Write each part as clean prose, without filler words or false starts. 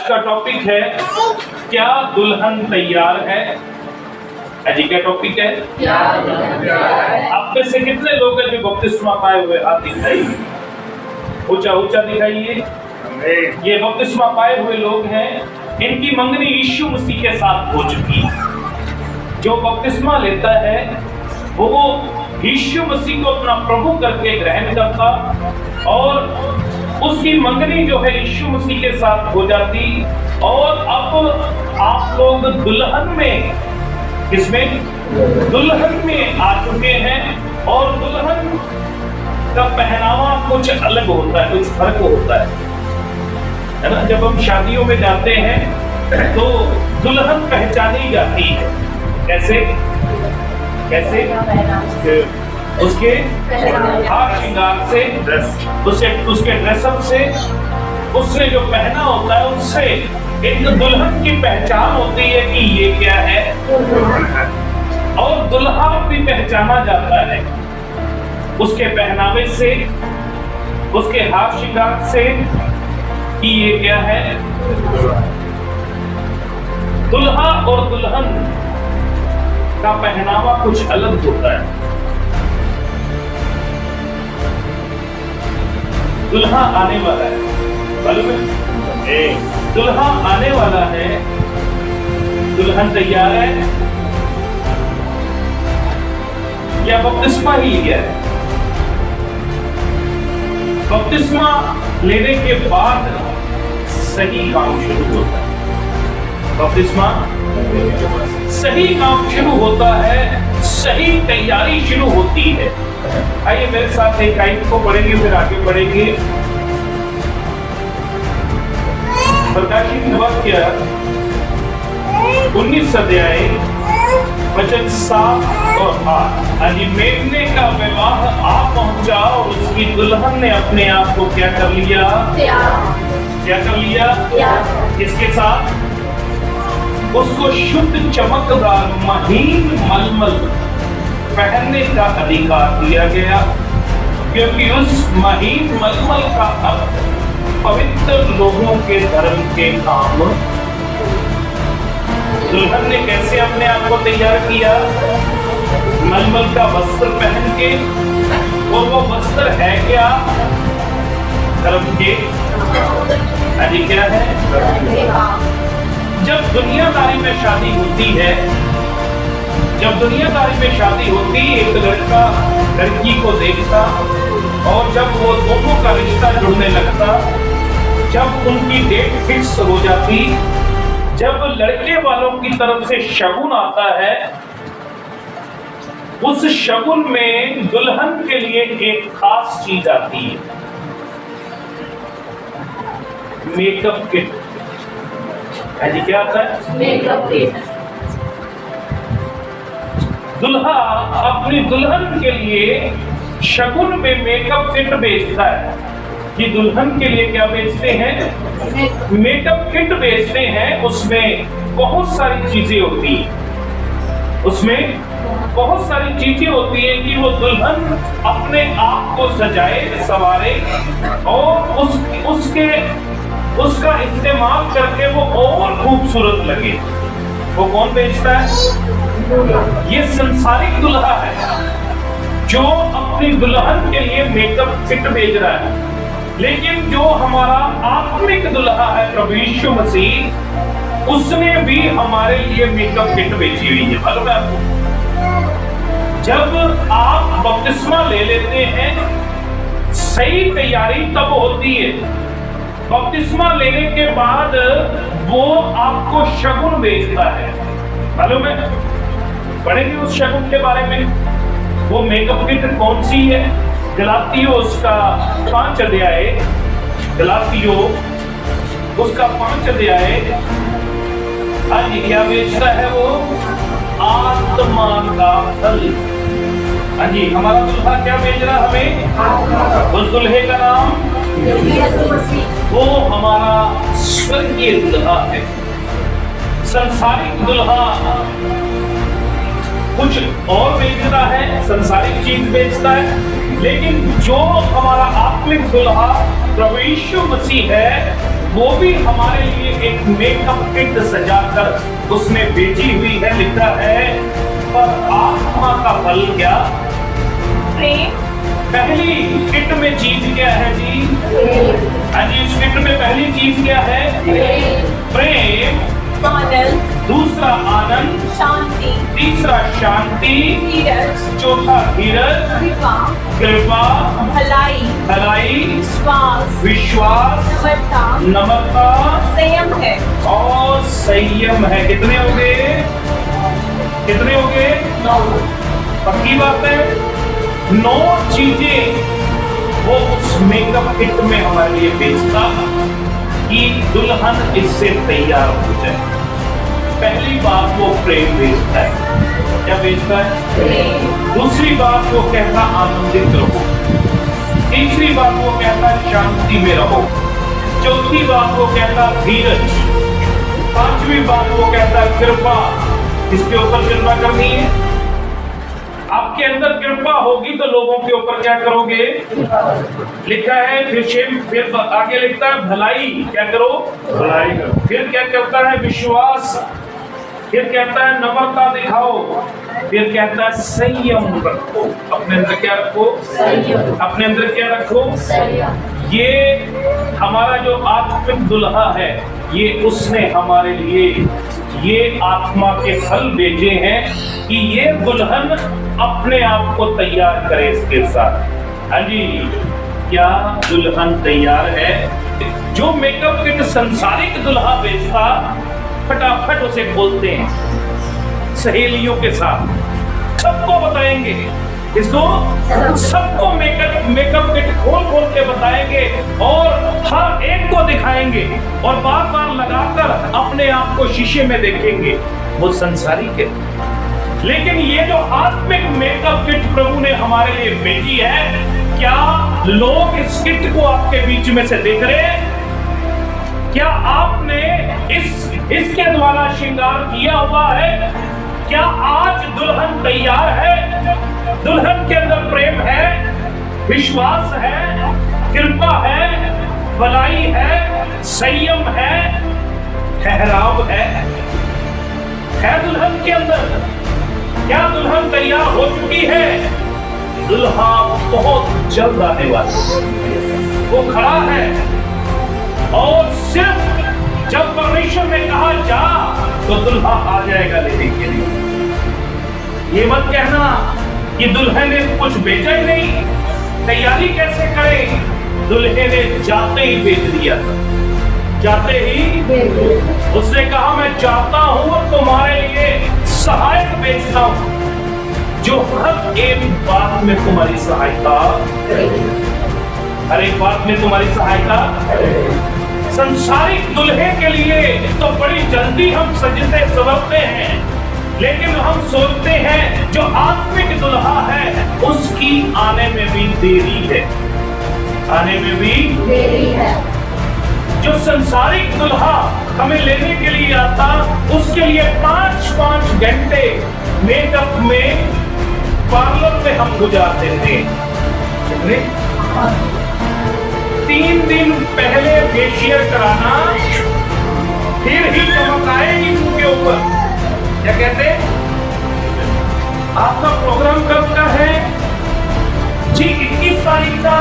का टॉपिक है क्या दुल्हन तैयार है। अजी क्या टॉपिक है? क्या दुल्हन तैयार है। आप में से कितने लोग हैं जो बपतिस्मा पाए हुए? हाथ दिखाइए, ऊंचा ऊंचा दिखाइए। ये बपतिस्मा पाए हुए लोग हैं, इनकी मंगनी यीशु मसीह के साथ हो चुकी है। जो बपतिस्मा लेता है वो यीशु मसीह को अपना प्रभु करके ग्रहण करता और उसकी मंगनी जो है यीशु मसीह के साथ हो जाती। और अब आप लोग दुल्हन में, किसमें? दुल्हन में आ चुके हैं। और दुल्हन का पहनावा कुछ अलग होता है, कुछ फर्क होता है ना। जब हम शादियों में जाते हैं तो दुल्हन पहचानी जाती है। कैसे कैसे? उसके हार श्रृंगार से, उसके ड्रेसअप से, उसने जो पहना होता है उससे एक दुल्हन की पहचान होती है कि ये क्या है। और दुल्हा भी पहचाना जाता है उसके पहनावे से, उसके हार श्रृंगार से कि ये क्या है। दुल्हा और दुल्हन का पहनावा कुछ अलग होता है। दुल्हा आने वाला है, मालूम है? दुल्हा आने वाला है। दुल्हन तैयार है या बपतिस्मा ही लिया है? बपतिस्मा लेने के बाद सही काम शुरू होता है। बपतिस्मा सही काम शुरू होता है, सही तैयारी शुरू होती है। आइए मेरे साथ एक आयत को पढ़ेंगे, फिर आगे बढ़ेंगे। प्रकाशित वाक्य 19 अध्याय वचन 7 और 8। मेमने का विवाह आ पहुंचा और उसकी दुल्हन ने अपने आप को क्या कर लिया? क्या कर लिया? इसके साथ उसको शुद्ध चमकदार महीन मलमल पहनने का अधिकार दिया गया, क्योंकि उस महीन मलमल का अर्थ पवित्र लोगों के धर्म के काम। दुल्हन ने कैसे अपने आप को तैयार किया? मलमल का वस्त्र पहन के। और वो वस्त्र है क्या? धर्म के। अभी क्या है? जब दुनियादारी में शादी होती है, जब दुनियादारी में शादी होती, एक लड़का लड़की को देखता और जब वो दोनों का रिश्ता जुड़ने लगता, जब उनकी डेट फिक्स हो जाती, जब लड़के वालों की तरफ से शगुन आता है, उस शगुन में दुल्हन के लिए एक खास चीज आती है, मेकअप किट। क्या आता है? Makeup kit. दुल्हा अपनी दुल्हन के लिए शगुन में मेकअप किट बेचता है। कि दुल्हन के लिए क्या बेचते हैं? मेकअप किट बेचते हैं। उसमें बहुत सारी चीजें होती हैं, उसमें बहुत सारी चीजें होती है कि वो दुल्हन अपने आप को सजाए संवारे और उसका इस्तेमाल करके वो और खूबसूरत लगे। वो कौन बेचता है? ये संसारिक दुल्हा है जो अपनी दुल्हन के लिए मेकअप किट बेच रहा है। लेकिन जो हमारा आत्मिक दुल्हा है प्रभु यीशु मसीह, उसने भी हमारे लिए मेकअप किट बेची हुई है। मालूम है आपको? जब आप बपतिस्मा ले लेते हैं, सही तैयारी तब होती है। बपतिस्मा लेने के बाद वो आपको शगुन बेचता है। मालूम है? पढ़ेंगे उस शगुन के बारे में। वो मेकअप किट कौन सी है? गलातियों उसका 5 अध्याय, गलातियों उसका 5 अध्याय। आज क्या बेचता है वो? आत्मा का फल। हाँ जी, हमारा दुल्हा क्या बेच रहा हमें? उस दुल्हे का नाम वो हमारा स्वर्गीय दुल्हा है। संसारिक दुल्हा कुछ और बेचता है, संसारिक चीज बेचता है, लेकिन जो हमारा आत्मिक दुल्हा प्रभु यीशु मसीह है वो भी हमारे लिए एक मेकअप किट सजाकर उसने बेची हुई है। लिखा है पर आत्मा का फल क्या? प्रेम। पहली किट में चीज क्या है जी? हाँ जी, इस किट में पहली चीज क्या है? प्रेम। आनंद। दूसरा आनंद। शांति। तीसरा शांति। धीरज। चौथा धीरज। कृपा। कृपा। भलाई। भलाई। विश्वास। विश्वास। नम्रता। नम्रता। संयम है। और संयम है। कितने हो गए? कितने हो गए? 9। पक्की बात है, 9 चीजें वो उस मेकअप किट में हमारे लिए बेचता कि दुल्हन इससे तैयार हो जाए। पहली बात वो प्रेम बेचता है। क्या बेचता है? दूसरी बात वो कहता आनंदित रहो। तीसरी बात वो कहता शांति में रहो। चौथी बात वो कहता धीरज। पांचवी बात वो कहता कृपा। इसके ऊपर कृपा करनी है। आपके अंदर कृपा होगी तो लोगों के ऊपर क्या करोगे? लिखा है फिर आगे लिखता है भलाई। क्या करो? भलाई करो। फिर क्या कहता है? विश्वास। फिर कहता है नम्रता दिखाओ। फिर कहता है संयम रखो। अपने अंदर क्या रखो? अपने अंदर क्या रखो? ये हमारा जो आत्मिक दुल्हा है, ये उसने हमारे लिए ये आत्मा के फल भेजे हैं कि ये दुल्हन अपने आप को तैयार करे इसके साथ। हाँ जी, क्या दुल्हन तैयार है? जो मेकअप किट संसारिक दुल्हा बेचता फटाफट उसे बोलते हैं सहेलियों के साथ, सबको बताएंगे। इसको सबको मेकअप किट खोल खोल के बताएंगे और हर एक को दिखाएंगे और बार बार लगाकर अपने आप को शीशे में देखेंगे। वो संसारिक है। लेकिन ये जो आत्मिक मेकअप किट प्रभु ने हमारे लिए भेजी है, क्या लोग इस किट को आपके बीच में से देख रहे हैं? क्या आपने इसके द्वारा श्रृंगार किया हुआ है? क्या आज दुल्हन तैयार है? दुल्हन के अंदर प्रेम है, विश्वास है, कृपा है, भलाई है, संयम है, ठहराव है दुल्हन के अंदर? क्या दुल्हन तैयार हो चुकी है? दुल्हा बहुत जल्द आने वाला, वो खड़ा है और सिर्फ जब परमेश्वर ने कहा जा तो दुल्हा आ जाएगा लेने के लिए। ये मत कहना कि दुल्हन ने कुछ बेचा ही नहीं, तैयारी कैसे करें? दुल्हे ने जाते ही बेच दिया था। जाते ही उसने कहा मैं जाता हूं और तुम्हारे लिए सहायक बेचता हूं जो हर एक बात में तुम्हारी सहायता, हर एक बात में तुम्हारी सहायता। संसारिक दुल्हे के लिए तो बड़ी जल्दी हम सजते संवरते हैं, लेकिन हम सोचते हैं जो आत्मिक दुल्हा है उसकी आने में भी देरी है, आने में भी देरी है। जो संसारिक दुल्हा हमें लेने के लिए आता, उसके लिए 5-5 घंटे मेकअप में पार्लर में हम गुजारते थे। 3 दिन पहले फेशियल कराना, फिर ही चमक आएगी मुंह के ऊपर। क्या कहते? आपका प्रोग्राम कब का है जी? 21 तारीख का।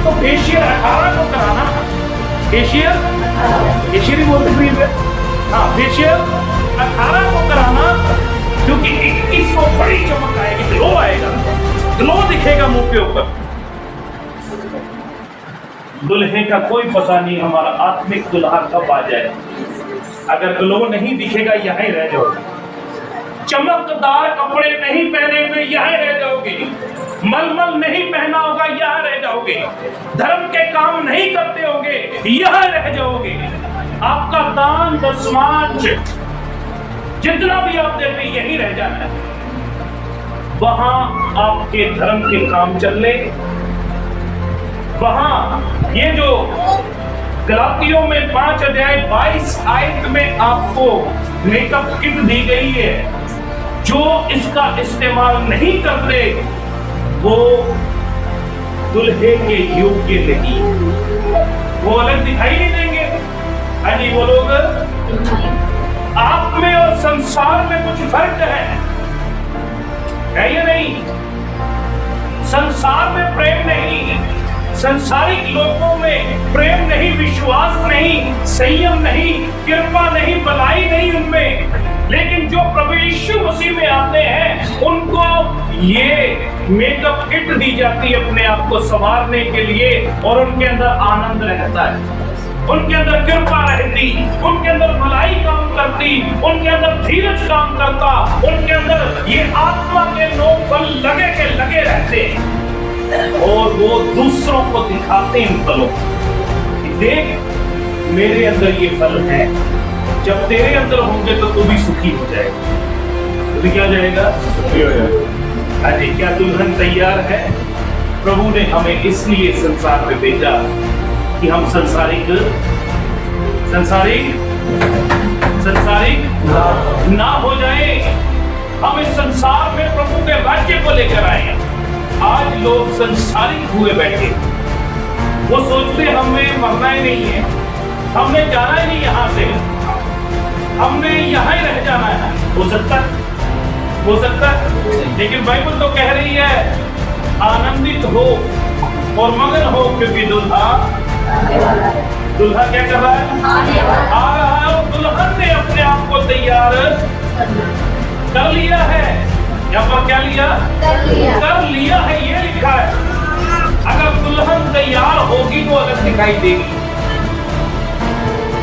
तो फेशियल 18 को कराना। फेशियल ही बोलते हैं। हाँ, फेशियल 18 को कराना, क्योंकि 21 को बड़ी चमक आएगी, ग्लो आएगा, ग्लो दिखेगा मुंह के ऊपर। दुल्हे का कोई पता नहीं हमारा आत्मिक दुल्हा कब आ जाए। अगर ग्लो नहीं दिखेगा यहाँ ही रह जाओगे, चमकदार कपड़े नहीं पहने हुए यहाँ रह जाओगे, मलमल नहीं पहना होगा यहाँ रह जाओगे, धर्म के काम नहीं करते होगे यहाँ रह जाओगे। आपका दान दशमांश जितना भी आप देते यही रह जाना है। वहां आपके धर्म के काम चल ले। वहां ये जो गलातियों में 5 अध्याय 22 आयत में आपको मेकअप किट दी गई है, जो इसका इस्तेमाल नहीं करते वो दुल्हे के योग्य नहीं, वो अलग दिखाई नहीं देंगे। हाँ जी, वो लोग आप में और संसार में कुछ फर्क है या नहीं? संसार में प्रेम नहीं, संसारिक लोगों में प्रेम नहीं, विश्वास नहीं, संयम नहीं, कृपा नहीं, भलाई नहीं उनमें। लेकिन जो प्रभु यीशु मसीह में आते हैं उनको ये मेकअप किट दी जाती है अपने आप को संवारने के लिए, और उनके अंदर आनंद रहता है, उनके अंदर कृपा रहती, उनके अंदर भलाई काम करती, उनके अंदर धीरज काम करता, उनके अंदर ये आत्मा के 9 फल लगे के लगे रहते हैं, और वो दूसरों को दिखाते हैं इन फलों कि देख मेरे अंदर ये फल है। जब तेरे अंदर होंगे तो तू भी सुखी हो जाएगा। तो भी क्या हो जाएगा? सुखी हो जाएगा। अरे क्या दुल्हन तैयार है? प्रभु ने हमें इसलिए संसार में भेजा कि हम संसारिक ना हो जाए, हम इस संसार में प्रभु के राज्य को लेकर आए। आज लोग संसारिक हुए बैठे, वो सोचते हमें मरना ही नहीं है, हमने जाना ही नहीं यहाँ से, हमने यहाँ ही रह जाना है। हो सकता है, लेकिन बाइबल तो कह रही है आनंदित हो और मगन हो, क्योंकि दुल्हा क्या कर रहा है? आ रहा है, और दुल्हन ने अपने आप को तैयार कर लिया है। यहाँ पर क्या लिया? कर लिया है, ये लिखा है। अगर दुल्हन तैयार होगी तो अलग दिखाई देगी।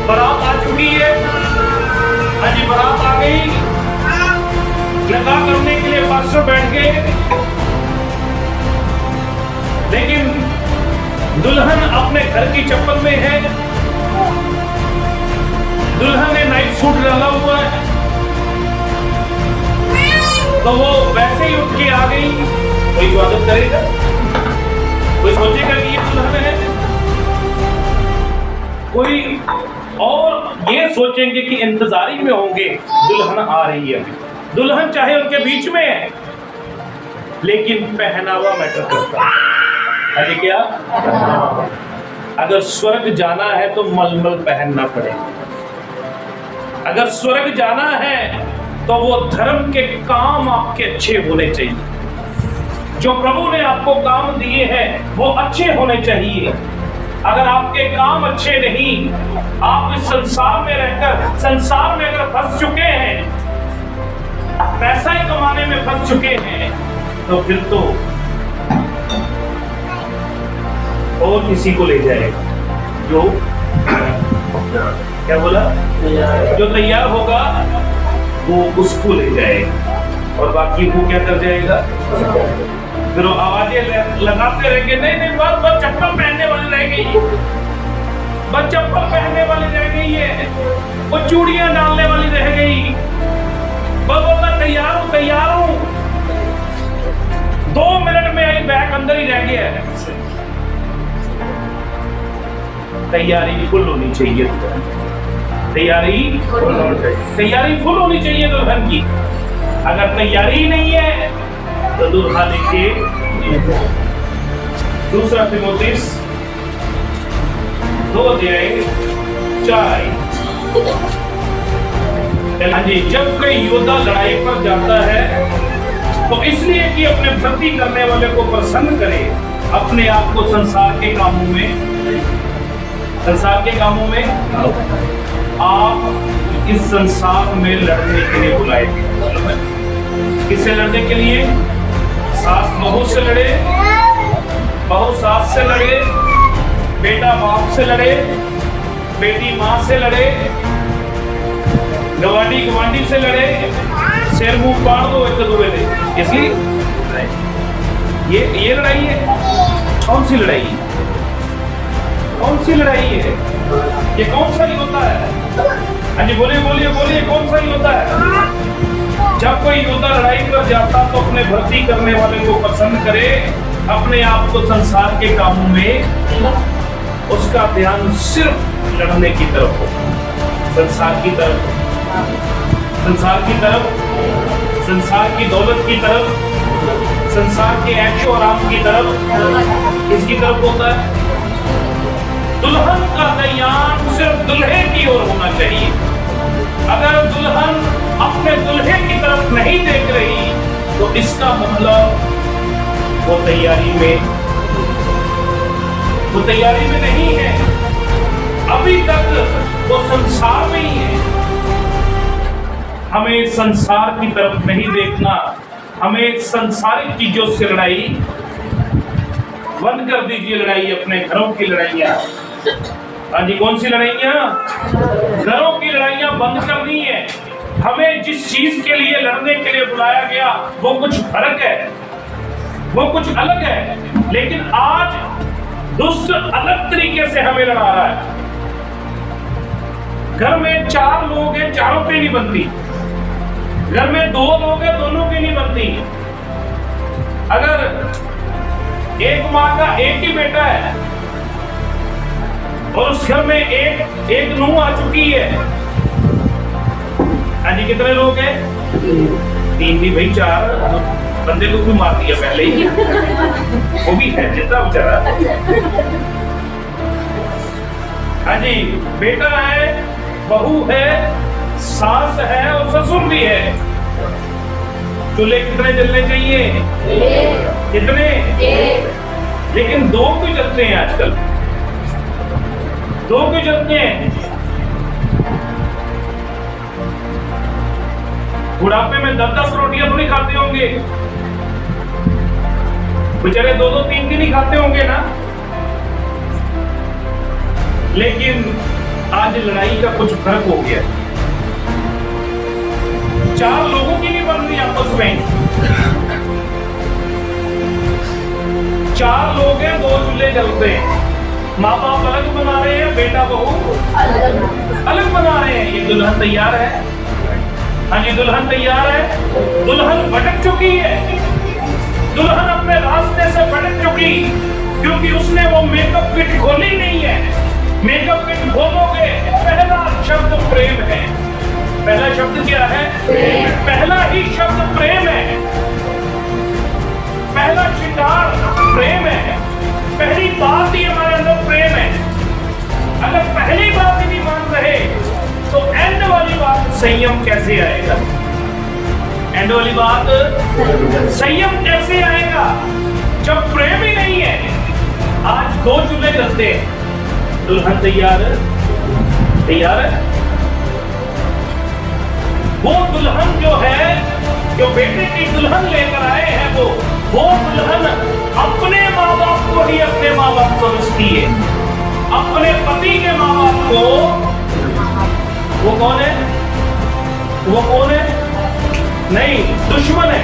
बारात आ चुकी है, हाँ जी, बारात आ गई, लगा करने के लिए पास्टर बैठ गए, लेकिन दुल्हन अपने घर की चप्पल में है, दुल्हन ने नाइट सूट डाला हुआ है, तो वो वैसे ही उठ के आ गई। कोई स्वागत करेगा? कोई सोचेगा कि ये दुल्हन है? कोई और ये सोचेंगे कि इंतजारी में होंगे, दुल्हन आ रही है। दुल्हन चाहे उनके बीच में है, लेकिन पहनावा मैटर करता है। अरे क्या? अगर स्वर्ग जाना है तो मलमल पहनना पड़ेगा। अगर स्वर्ग जाना है तो वो धर्म के काम आपके अच्छे होने चाहिए। जो प्रभु ने आपको काम दिए हैं वो अच्छे होने चाहिए। अगर आपके काम अच्छे नहीं, आप इस संसार में रहकर संसार में अगर फंस चुके हैं, पैसा ही कमाने में फंस चुके हैं, तो फिर तो और किसी को ले जाएगा। जो क्या बोला? जो तैयार होगा वो उसको ले जाएगा, और बाकी वो क्या कर जाएगा? फिर वो आवाजें लगाते रहेंगे, नहीं बस चप्पल पहनने वाली रह गई, बस चप्पल पहनने वाली रह गई है, वो चूड़ियां डालने वाली रह गई, बस मैं तैयार हूं, 2 मिनट में आई बैग अंदर ही रह गया है। तैयारी फुल होनी चाहिए, तैयारी फुल होनी चाहिए दुल्हन की। अगर तैयारी नहीं है तो दुल्हा देखिए। दूसरा तीमुथियुस 2:4। हाँ जी, जब कोई योद्धा लड़ाई पर जाता है तो इसलिए कि अपने भर्ती करने वाले को प्रसन्न करे, अपने आप को संसार के कामों में आप इस संसार में लड़ने के लिए बुलाए। किससे लड़ने के लिए? सास बहू से लड़े, बहू सास से लड़े, बेटा बाप से लड़े, बेटी माँ से लड़े, गवांडी से लड़े, शेर मुंह पाड़ दो एक दूसरे से। इसलिए ये लड़ाई है। कौन सी लड़ाई है? कौन सी लड़ाई है? ये कौन सा योद्धा है? हाँ जी, बोलिए कौन सा योद्धा है? जब कोई योद्धा लड़ाई पर जाता तो अपने भर्ती करने वाले को पसंद करे, अपने आप को संसार के कामों में उसका ध्यान सिर्फ लड़ने की तरफ हो, संसार की तरफ, संसार की दौलत की तरफ, संसार के ऐशो आराम की तरफ। किसकी तरफ होता है? दुल्हन का ध्यान सिर्फ दुल्हे की ओर होना चाहिए। अगर दुल्हन अपने दुल्हे की तरफ नहीं देख रही तो इसका मतलब वो तैयारी में नहीं है, अभी तक वो संसार में ही है। हमें संसार की तरफ नहीं देखना, हमें संसारिक चीजों से लड़ाई बंद कर दीजिए। लड़ाई अपने घरों की लड़ाइयां। हाँ जी, कौन सी लड़ाइयां? घरों की लड़ाइयां बंद करनी है। हमें जिस चीज के लिए लड़ने के लिए बुलाया गया वो कुछ फर्क है, वो कुछ अलग है। लेकिन आज दुष्ट अलग तरीके से हमें लड़ा रहा है। घर में 4 लोग हैं, चारों पे नहीं बनती। घर में 2 लोग हैं, दोनों की नहीं बनती। अगर एक माँ का एक ही बेटा है और उस घर में एक नूह आ चुकी है, आज कितने लोग हैं? 3 नहीं भाई, 4 बंदे को क्यों मार दिया पहले ही? वो भी है जितना बेचारा। हाँ जी, बेटा है, बहू है, सास है और ससुर भी है। चूल्हे कितने जलने चाहिए? कितने? लेकिन 2 क्यों जलते हैं आजकल? 2 क्यों जलते हैं? बुढ़ापे में 10-10 रोटियां थोड़ी खाते होंगे, बेचारे 2-2, 3 नहीं खाते होंगे ना। लेकिन आज लड़ाई का कुछ फर्क हो गया। 4 लोगों की नहीं बन रही आपस में। 4 लोग हैं, 2 चूल्हे जलते हैं। माँ बाप अलग बना रहे हैं, बेटा बहू अलग बना रहे हैं। ये दुल्हन तैयार है? हाँ जी, दुल्हन तैयार है। दुल्हन भटक चुकी है, दुल्हन अपने रास्ते से भटक चुकी, क्योंकि उसने वो मेकअप किट खोली नहीं है। मेकअप किट खोलोगे, पहला शब्द प्रेम है। पहला शब्द क्या है? पहला ही शब्द प्रेम है। पहला श्रृंगार प्रेम है। पहली बात ही हमारे अंदर प्रेम है। अगर पहली बात ही नहीं मान रहे तो एंड वाली बात संयम कैसे आएगा? एंड वाली बात संयम कैसे आएगा जब प्रेम ही नहीं है? आज 2 चूल्हे जलते हैं। दुल्हन तैयार है? तैयार है? वो दुल्हन जो है, जो बेटे की दुल्हन लेकर आए हैं, वो दुल्हन अपने माँ बाप को ही अपने माँ बाप समझती है। अपने पति के माँ बाप को वो कौन है? वो कौन है? नहीं, दुश्मन है।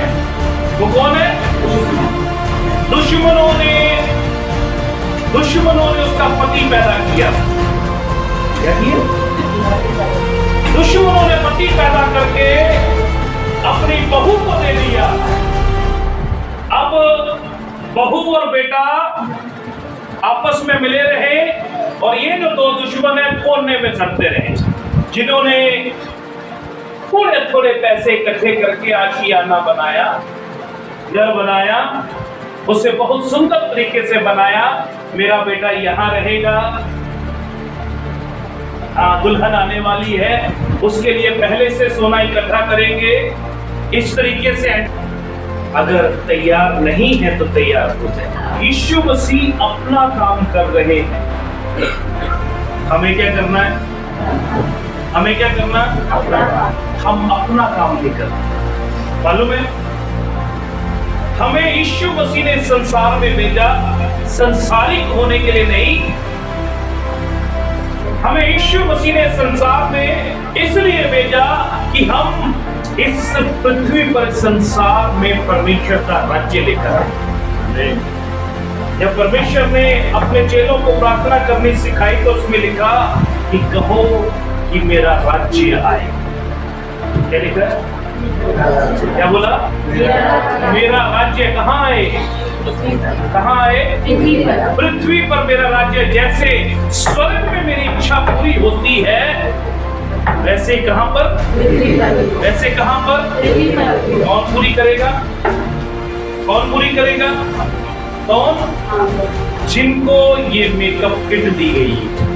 वो कौन है? दुश्मनों ने उसका पति पैदा किया। क्या किया? दुश्मनों ने पति पैदा करके अपनी बहू को दे दिया। अब बहू और बेटा आपस में मिले रहे और ये जो 2 दुश्मन है कोने में सड़ते रहे, जिन्होंने थोड़े थोड़े पैसे इकट्ठे करके आशियाना बनाया, घर बनाया, उसे बहुत सुंदर तरीके से बनाया। मेरा बेटा यहाँ रहेगा, दुल्हन आने वाली है, उसके लिए पहले से सोना इकट्ठा करेंगे। इस तरीके से अगर तैयार नहीं है तो तैयार हो जाए। यीशु मसीह अपना काम कर रहे हैं, हमें क्या करना है? हमें क्या करना? हम अपना काम नहीं करते। मालूम है, हमें यीशु मसीह ने संसार में भेजा संसारिक होने के लिए नहीं। हमें यीशु मसीह ने संसार में इसलिए भेजा कि हम इस पृथ्वी पर संसार में परमेश्वर का राज्य लेकर आए। जब परमेश्वर ने अपने चेलों को प्रार्थना करनी सिखाई तो उसमें लिखा कि कहो कि मेरा राज्य आए। क्या लिखा? क्या बोला? मेरा राज्य कहाँ आए? कहाँ आए? पृथ्वी पर मेरा राज्य। जैसे स्वर्ग में मेरी इच्छा पूरी होती है, वैसे कहाँ पर? वैसे कहाँ पर? कौन पूरी करेगा? कौन पूरी करेगा? कौन? जिनको ये मेकअप किट दी गई है।